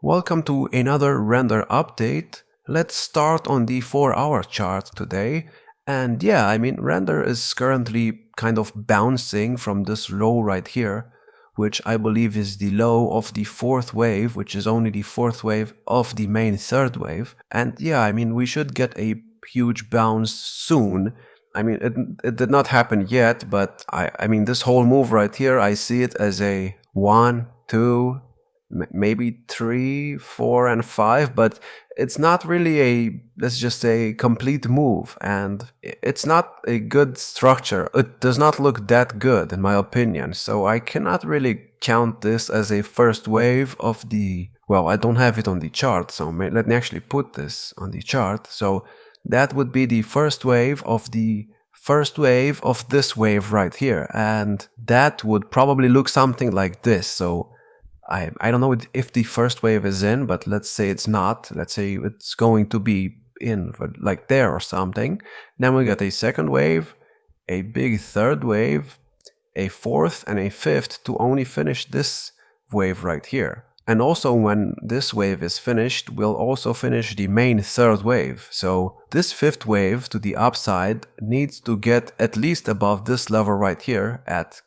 Welcome to another render update. Let's start on the 4-hour chart today. And yeah, render is currently kind of bouncing from this low right here, which I believe is the low of the fourth wave, which is only the fourth wave of the main third wave. And yeah, we should get a huge bounce soon. It did not happen yet, but this whole move right here, I see it as a 1, 2, maybe 3, 4, and 5, but it's not really a, let's just say, complete move, and it's not a good structure. It does not look that good in my opinion, so I cannot really count this as a first wave of the, well, I don't have it on the chart, so let me actually put this on the chart. So that would be the first wave of this wave right here, and that would probably look something like this. So I don't know if the first wave is in, but let's say it's not. Let's say it's going to be in like there or something. Then we got a second wave, a big third wave, a fourth and a fifth to only finish this wave right here. And also when this wave is finished, we'll also finish the main third wave. So this fifth wave to the upside needs to get at least above this level right here at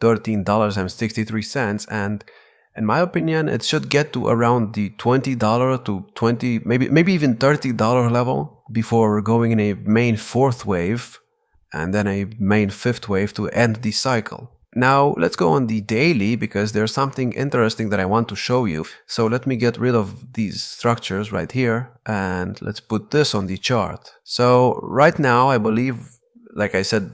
$13.63, and in my opinion, it should get to around the $20 to 20, maybe even $30 level before going in a main fourth wave and then a main fifth wave to end the cycle. Now let's go on the daily, because there's something interesting that I want to show you. So let me get rid of these structures right here and let's put this on the chart. So right now I believe, like I said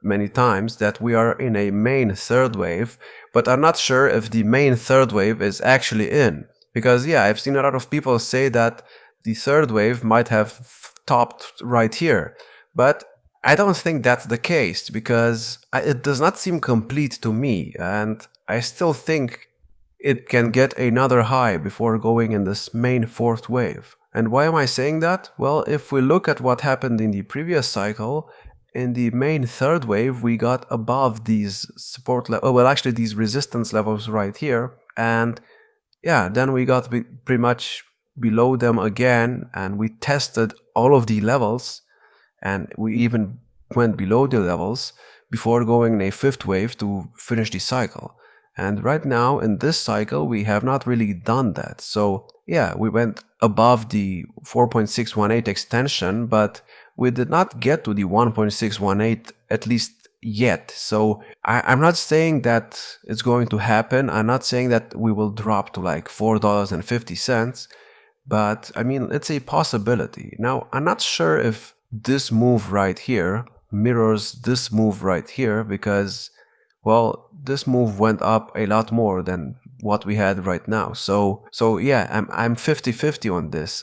many times, that we are in a main third wave, but I'm not sure if the main third wave is actually in, because yeah, I've seen a lot of people say that the third wave might have topped right here, but I don't think that's the case, because it does not seem complete to me, and I still think it can get another high before going in this main fourth wave. And why am I saying that? Well, if we look at what happened in the previous cycle, in the main third wave, we got above these support these resistance levels right here, and yeah, then we got pretty much below them again, and we tested all of the levels, and we even went below the levels before going in a fifth wave to finish the cycle. And right now in this cycle, we have not really done that. So yeah, we went above the 4.618 extension, but we did not get to the 1.618 at least yet. So I'm not saying that it's going to happen. I'm not saying that we will drop to like $4.50, but it's a possibility. Now, I'm not sure if this move right here mirrors this move right here, because, well, this move went up a lot more than what we had right now. So yeah, I'm 50-50 on this.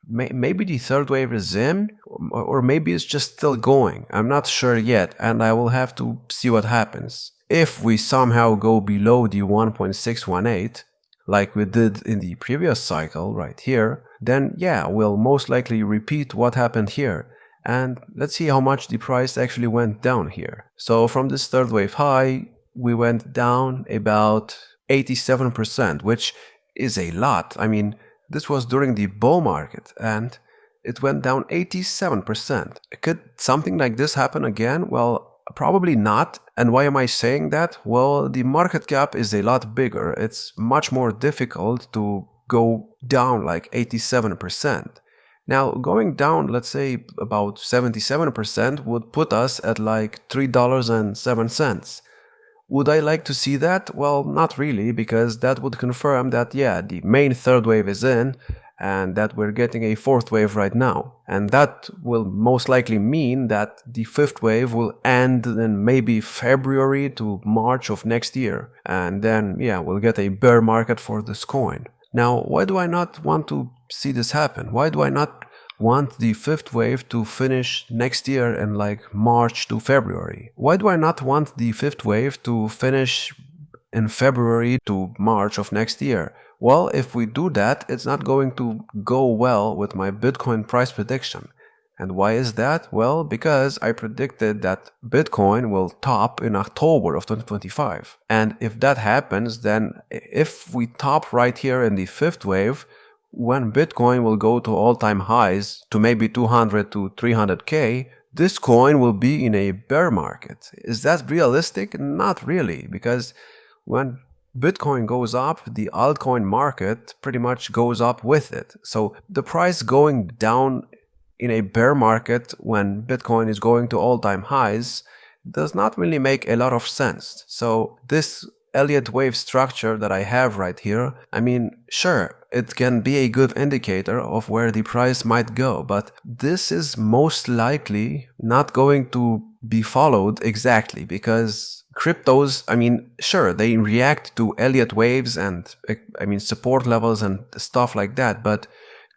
Maybe the third wave is in, or maybe it's just still going. I'm not sure yet, and I will have to see what happens. If we somehow go below the 1.618, like we did in the previous cycle right here, then yeah, we'll most likely repeat what happened here. And let's see how much the price actually went down here. So from this third wave high, we went down about 87%, which is a lot. This was during the bull market, and it went down 87%. Could something like this happen again? Well, probably not. And why am I saying that? Well, the market cap is a lot bigger. It's much more difficult to go down like 87%. Now, going down, let's say about 77% would put us at like $3.07. Would I like to see that? Well, not really, because that would confirm that, yeah, the main third wave is in, and that we're getting a fourth wave right now. And that will most likely mean that the fifth wave will end in maybe February to March of next year. And then, yeah, we'll get a bear market for this coin. Now, why do I not want to see this happen? Why do I not want the fifth wave to finish next year in like March to February? Why do I not want the fifth wave to finish in February to March of next year? Well, if we do that, it's not going to go well with my Bitcoin price prediction. And why is that? Well, because I predicted that Bitcoin will top in October of 2025. And if that happens, then if we top right here in the fifth wave, when Bitcoin will go to all-time highs to maybe 200 to 300K, this coin will be in a bear market. Is that realistic? Not really, because when Bitcoin goes up, the altcoin market pretty much goes up with it. So the price going down in a bear market when Bitcoin is going to all-time highs does not really make a lot of sense. So this Elliott wave structure that I have right here, I mean, sure, it can be a good indicator of where the price might go, but this is most likely not going to be followed exactly because cryptos, I mean, sure, they react to Elliott waves and, I mean, support levels and stuff like that, but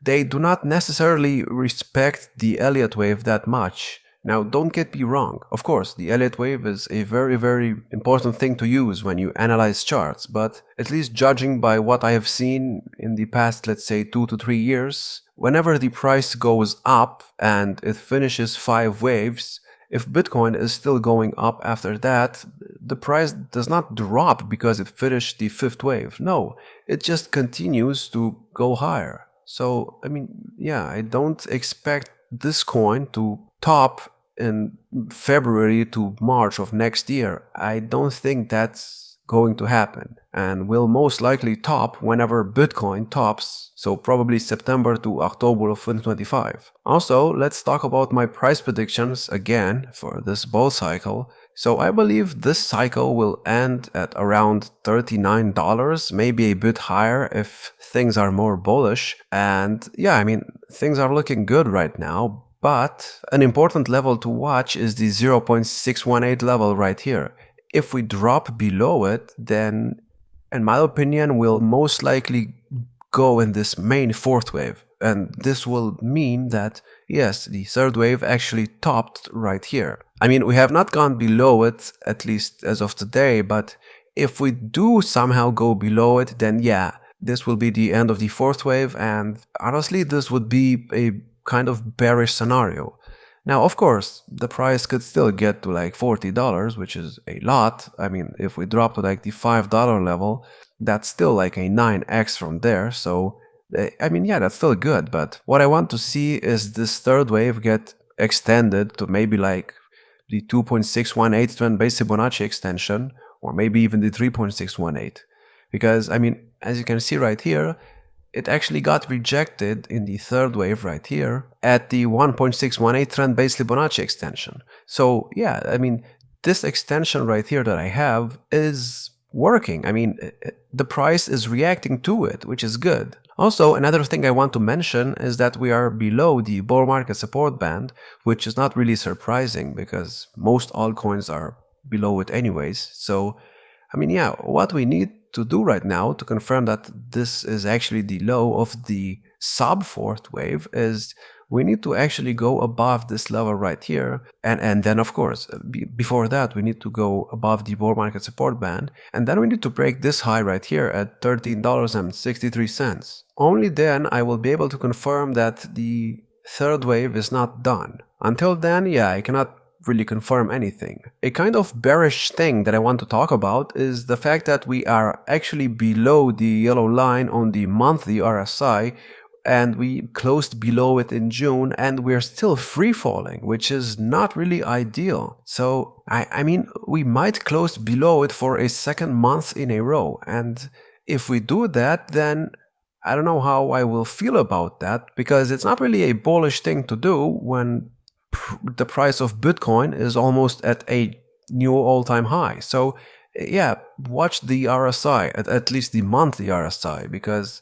they do not necessarily respect the Elliott wave that much. Now, don't get me wrong. Of course, the Elliott wave is a very, very important thing to use when you analyze charts, but at least judging by what I have seen in the past, let's say 2 to 3 years, whenever the price goes up and it finishes 5 waves, if Bitcoin is still going up after that, the price does not drop because it finished the 5th wave. No, it just continues to go higher. So, I mean, yeah, I don't expect this coin to top in February to March of next year. I don't think that's going to happen and will most likely top whenever Bitcoin tops, so probably September to October of 2025. Also, let's talk about my price predictions again for this bull cycle. So I believe this cycle will end at around $39, maybe a bit higher if things are more bullish. And yeah, I mean, things are looking good right now. But an important level to watch is the 0.618 level right here. If we drop below it, then in my opinion, we'll most likely go in this main 4th wave. And this will mean that, yes, the 3rd wave actually topped right here. I mean, we have not gone below it, at least as of today, but if we do somehow go below it, then yeah, this will be the end of the 4th wave. And honestly, this would be a kind of bearish scenario. Now, of course, the price could still get to like $40, which is a lot. I mean, if we drop to like the $5 level, that's still like a 9x from there. So, I mean, yeah, that's still good. But what I want to see is this 3rd wave get extended to maybe like the 2.618 trend base Fibonacci extension, or maybe even the 3.618. Because, I mean, as you can see right here, it actually got rejected in the 3rd wave right here at the 1.618 trend base Fibonacci extension. So yeah, I mean, this extension right here that I have is working. I mean, the price is reacting to it, which is good. Also, another thing I want to mention is that we are below the bull market support band, which is not really surprising because most altcoins are below it anyways. So, I mean, yeah, what we need to do right now to confirm that this is actually the low of the sub 4th wave is we need to actually go above this level right here. And then, of course, before that, we need to go above the bull market support band. And then we need to break this high right here at $13.63. Only then I will be able to confirm that the 3rd wave is not done. Until then, yeah, I cannot really confirm anything. A kind of bearish thing that I want to talk about is the fact that we are actually below the yellow line on the monthly RSI, and we closed below it in June, and we're still free falling, which is not really ideal. So, I mean, we might close below it for a 2nd month in a row, and if we do that, then I don't know how I will feel about that, because it's not really a bullish thing to do when the price of Bitcoin is almost at a new all-time high. So yeah, watch the RSI, at least the monthly RSI, because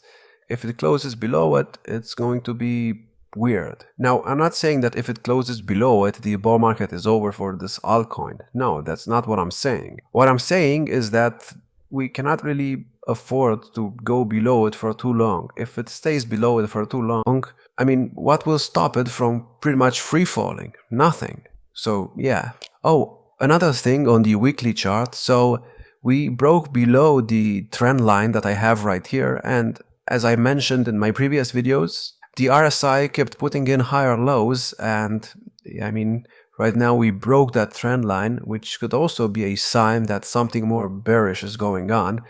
if it closes below it, it's going to be weird. Now, I'm not saying that if it closes below it, the bull market is over for this altcoin. No, that's not what I'm saying. What I'm saying is that we cannot really afford to go below it for too long. If it stays below it for too long, I mean, what will stop it from pretty much free falling? Nothing. So yeah. Oh, another thing on the weekly chart. So we broke below the trend line that I have right here, and as I mentioned in my previous videos, the RSI kept putting in higher lows, and I mean, right now we broke that trend line, which could also be a sign that something more bearish is going on.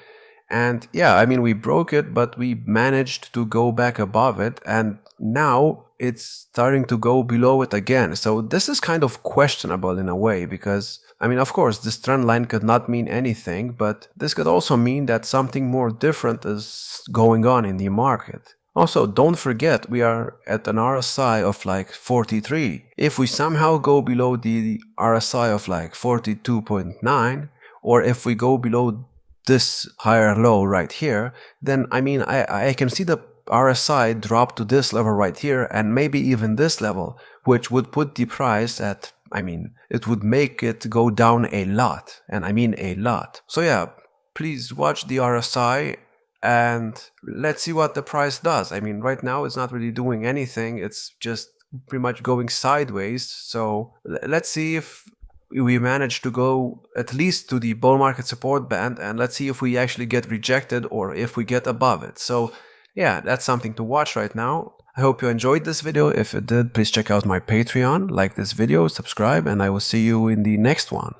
And yeah, I mean, we broke it, but we managed to go back above it, and now it's starting to go below it again. So this is kind of questionable in a way, because I mean, of course, this trend line could not mean anything, but this could also mean that something more different is going on in the market. Also, don't forget, we are at an RSI of like 43. If we somehow go below the RSI of like 42.9, or if we go below this higher low right here, then I mean, I can see the RSI drop to this level right here, and maybe even this level, which would put the price at, I mean, it would make it go down a lot, and I mean a lot. So yeah, please watch the RSI and let's see what the price does. I mean, right now it's not really doing anything, it's just pretty much going sideways. So let's see if we manage to go at least to the bull market support band, and let's see if we actually get rejected or if we get above it. So yeah, that's something to watch right now. I hope you enjoyed this video. If you did, please check out my Patreon, like this video, subscribe, and I will see you in the next one.